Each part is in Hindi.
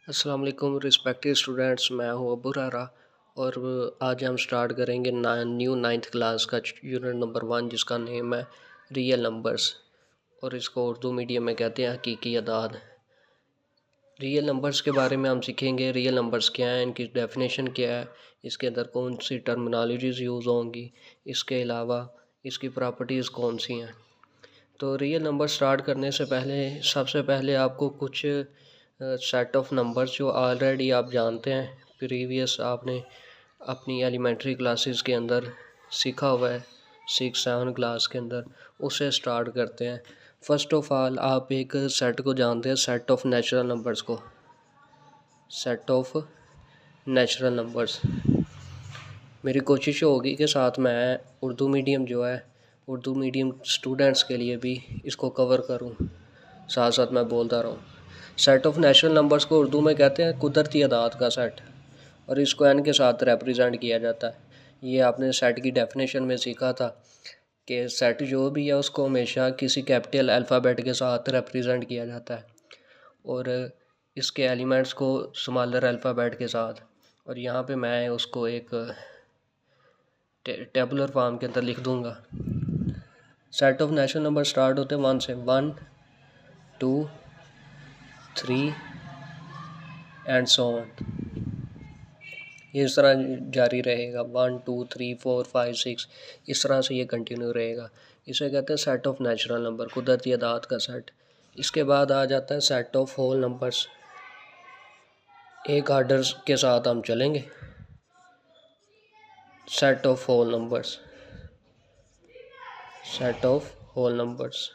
अस्सलाम वालेकुम रिस्पेक्टेड स्टूडेंट्स, मैं हूं अबू रारा और आज हम स्टार्ट करेंगे न्यू नाइन्थ क्लास का यूनिट नंबर 1 जिसका नेम है रियल नंबर्स और इसको उर्दू मीडियम में कहते हैं हकीकी अदाद। रियल नंबर्स के बारे में हम सीखेंगे रियल नंबर्स क्या हैं, इनकी डेफिनेशन क्या है, इसके अंदर कौन सी टर्मिनोलॉजीज़ यूज़ होंगी, इसके अलावा इसकी प्रॉपर्टीज़ कौन सी हैं। तो रियल नंबर स्टार्ट करने से पहले सबसे पहले आपको कुछ सेट ऑफ नंबर्स जो ऑलरेडी आप जानते हैं, प्रीवियस आपने अपनी एलिमेंट्री क्लासेस के अंदर सीखा हुआ है, 6-7 क्लास के अंदर, उससे स्टार्ट करते हैं। फ़र्स्ट ऑफ़ ऑल आप एक सेट को जानते हैं, सेट ऑफ नेचुरल नंबर्स को। सेट ऑफ नेचुरल नंबर्स मेरी कोशिश होगी कि साथ मैं उर्दू मीडियम जो है, उर्दू मीडियम स्टूडेंट्स के लिए भी इसको कवर करूं, साथ साथ मैं बोलता रहूं। सेट ऑफ नेचुरल नंबर्स को उर्दू में कहते हैं कुदरती अदाद का सेट, और इसको एन के साथ रिप्रेजेंट किया जाता है। ये आपने सेट की डेफिनेशन में सीखा था कि सेट जो भी है उसको हमेशा किसी कैपिटल अल्फ़ाबेट के साथ रिप्रेजेंट किया जाता है और इसके एलिमेंट्स को स्मॉलर अल्फ़ाबेट के साथ। और यहाँ पे मैं उसको एक टेबुलर फॉर्म के अंदर लिख दूँगा। Set of natural number start होते हैं 1 से, 1 2 3 एंड सो ऑन। ये इस तरह जारी रहेगा, 1 2 3 4 5 6, इस तरह से ये कंटिन्यू रहेगा। इसे कहते हैं सेट ऑफ नेचुरल नंबर, कुदरती अदाद का सेट। इसके बाद आ जाता है सेट ऑफ होल नंबर्स। एक आर्डर के साथ हम चलेंगे। Set of whole numbers, set of whole numbers,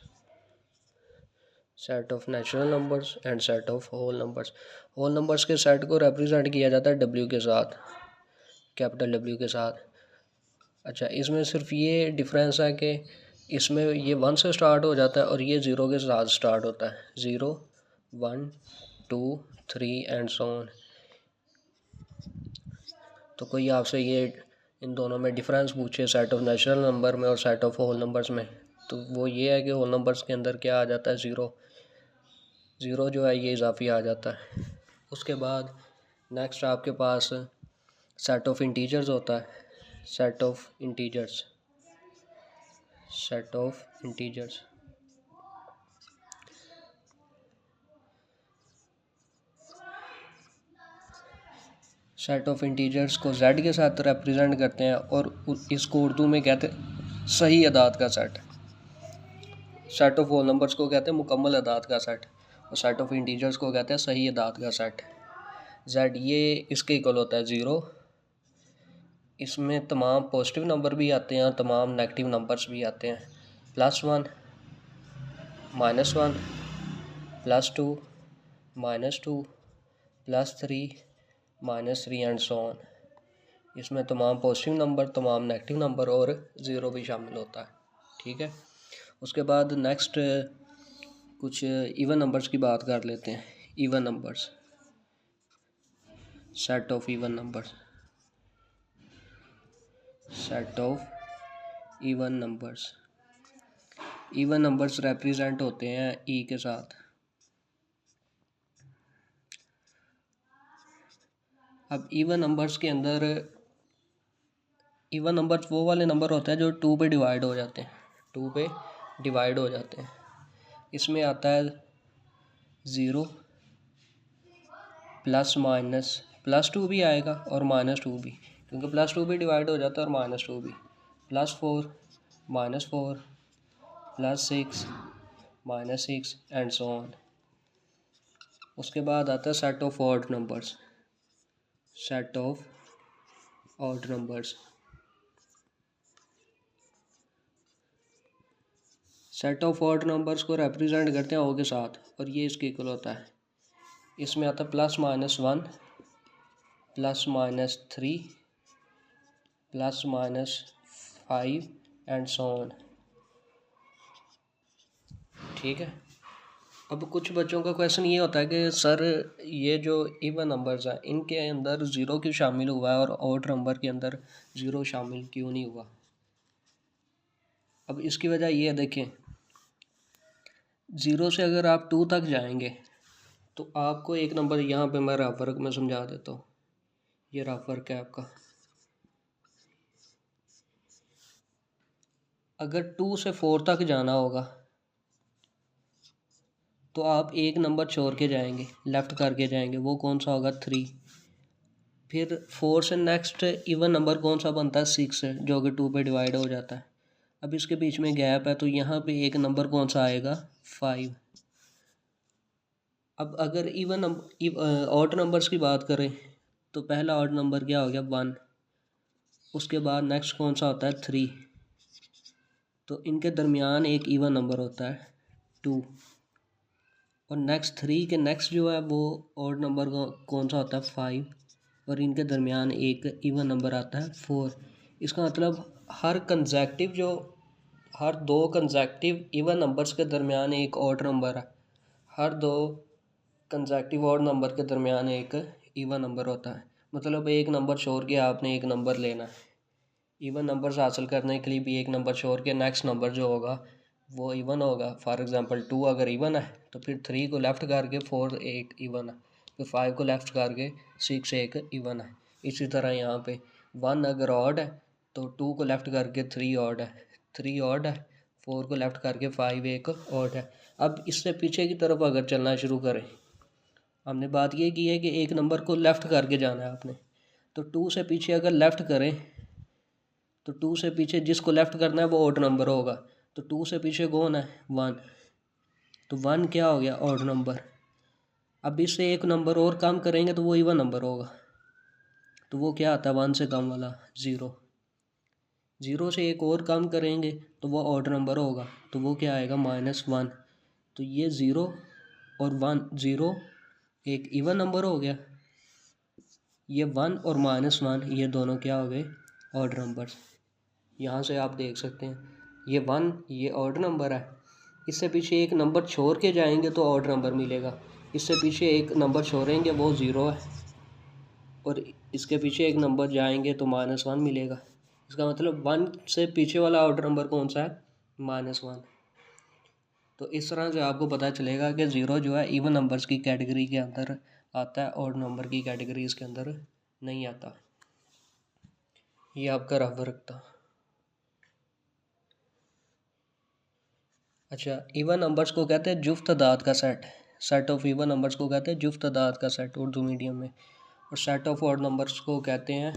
set of natural numbers and set of whole numbers. Whole numbers के सेट को रिप्रेजेंट किया जाता है डब्ल्यू के साथ, कैपिटल डब्ल्यू के साथ। अच्छा, इसमें सिर्फ ये डिफरेंस है कि इसमें ये 1 से स्टार्ट हो जाता है और ये 0 के साथ स्टार्ट होता है, 0 1 2 3 एंड सो ऑन। तो कोई आपसे ये इन दोनों में डिफरेंस पूछे, सेट ऑफ नेचुरल नंबर में और सेट ऑफ होल नंबर्स में, तो वो ये है कि होल नंबर्स के अंदर क्या आ जाता है, 0 0 जो है ये इजाफी आ जाता है। उसके बाद नेक्स्ट आपके पास सेट ऑफ इंटीजर्स होता है, set of integers, set of integers. Set of integers को z के साथ रिप्रेजेंट करते हैं और इसको उर्दू में कहते हैं सही अदाद का set. Set of whole numbers को कहते हैं मुकम्मल अदाद का सेट और सेट ऑफ इंटीजर्स को कहते हैं सही अदाद का सेट। z ये इसके इक्वल होता है 0। इसमें तमाम पॉजिटिव नंबर भी आते हैं और तमाम नेगेटिव नंबर्स भी आते हैं, +1 -1 +2 -2 +3 -3 एंड सो ऑन। इसमें तमाम पॉजिटिव नंबर, तमाम नेगेटिव नंबर और 0 भी शामिल होता है। ठीक है, उसके बाद नेक्स्ट कुछ इवन नंबर्स की बात कर लेते हैं। Even numbers, set of even numbers, set of even numbers. Even numbers represent होते हैं ई के साथ। अब इवन नंबर्स के अंदर इवन नंबर्स वो वाले नंबर होते हैं जो 2 पे डिवाइड हो जाते हैं, 2 पे डिवाइड हो जाते हैं। इसमें आता है 0 +-+2 भी आएगा और -2 भी, क्योंकि +2 भी डिवाइड हो जाता है और -2 भी, +4 -4 +6 -6 एंड सो ऑन। उसके बाद आता है set of odd numbers, set of odd numbers. Set of odd numbers को रिप्रेजेंट करते हैं ओ के साथ और ये इसके इक्वल होता है। इसमें आता है +-1 +-3 +-5 एंड सो ऑन। ठीक है, अब कुछ बच्चों का क्वेश्चन ये होता है कि सर ये जो इवन नंबर्स हैं इनके अंदर 0 क्यों शामिल हुआ है और ऑड नंबर के अंदर 0 शामिल क्यों नहीं हुआ। अब इसकी वजह ये है, देखें 0 से अगर आप 2 तक जाएंगे तो आपको एक नंबर यहाँ पे मैं रफ वर्क में समझा देता हूँ। ये रफ वर्क है आपका। अगर 2 से 4 तक जाना होगा तो आप एक नंबर छोड़ के जाएंगे, लेफ़्ट करके जाएंगे, वो कौन सा होगा 3। फिर 4 से नेक्स्ट इवन नंबर कौन सा बनता है 6 है, जो कि 2 पे डिवाइड हो जाता है। अब इसके बीच में गैप है तो यहाँ पे एक नंबर कौन सा आएगा 5। अब अगर इवन ऑड नंबर्स की बात करें तो पहला ऑड नंबर क्या हो गया 1, उसके बाद नेक्स्ट कौन सा होता है 3, तो इनके दरमियान एक इवन नंबर होता है 2, और नेक्स्ट 3 के नेक्स्ट जो है वो ऑड नंबर कौन सा होता है 5, और इनके दरमियान एक इवन नंबर आता है 4। इसका मतलब हर दो कंसेक्टिव इवन नंबर्स के दरमियान एक ऑड नंबर है, हर दो कंसेक्टिव ऑड नंबर के दरमियान एक इवन नंबर होता है। मतलब एक नंबर छोड़ के आपने एक नंबर लेना है। इवन नंबर्स हासिल करने के लिए भी एक नंबर छोड़ के नेक्स्ट नंबर जो होगा वो इवन होगा। फॉर एग्ज़ाम्पल 2 अगर इवन है तो फिर 3 को लेफ़्ट करके 4 एक इवन है, फिर 5 को लेफ़्ट करके 6 एक इवन है। इसी तरह यहाँ पे 1 अगर ऑड है तो 2 को लेफ़्ट करके 3 ऑड है, 3 ऑड है, 4 को लेफ़्ट करके 5 एक ऑड है। अब इससे पीछे की तरफ अगर चलना शुरू करें, हमने बात ये की है कि एक नंबर को लेफ़्ट करके जाना है आपने, तो 2 से पीछे अगर लेफ़्ट करें तो 2 से पीछे जिसको लेफ़्ट करना है वो ऑड नंबर होगा। तो 2 से पीछे कौन है 1, तो 1 क्या हो गया ऑड नंबर। अब इससे एक नंबर और कम करेंगे तो वो इवन नंबर होगा, तो वो क्या आता है 1 से कम वाला 0। 0 से एक और कम करेंगे तो वो ऑड नंबर होगा, तो वो क्या आएगा -1। तो ये 0 और 1, 0 एक इवन नंबर हो गया, ये 1 और -1 ये दोनों क्या हो गए ऑड नंबर्स। यहाँ से आप देख सकते हैं ये 1 ये ऑड नंबर है, इससे पीछे एक नंबर छोड़ के जाएंगे तो ऑड नंबर मिलेगा, इससे पीछे एक नंबर छोड़ेंगे वो 0 है, और इसके पीछे एक नंबर जाएंगे तो -1 मिलेगा। इसका मतलब 1 से पीछे वाला ऑड नंबर कौन सा है -1। तो इस तरह से आपको पता चलेगा कि 0 जो है इवन नंबर्स की कैटेगरी के अंदर आता है, ऑड नंबर की कैटेगरी इसके अंदर नहीं आता। ये आपका रफ वर्क था। अच्छा, इवन नंबर्स को कहते हैं जुफ्त तादाद का set. Set of even numbers को कहते हैं जुफ्त तादाद का सेट उर्दू मीडियम में, और सेट ऑफ ऑड नंबर्स को कहते हैं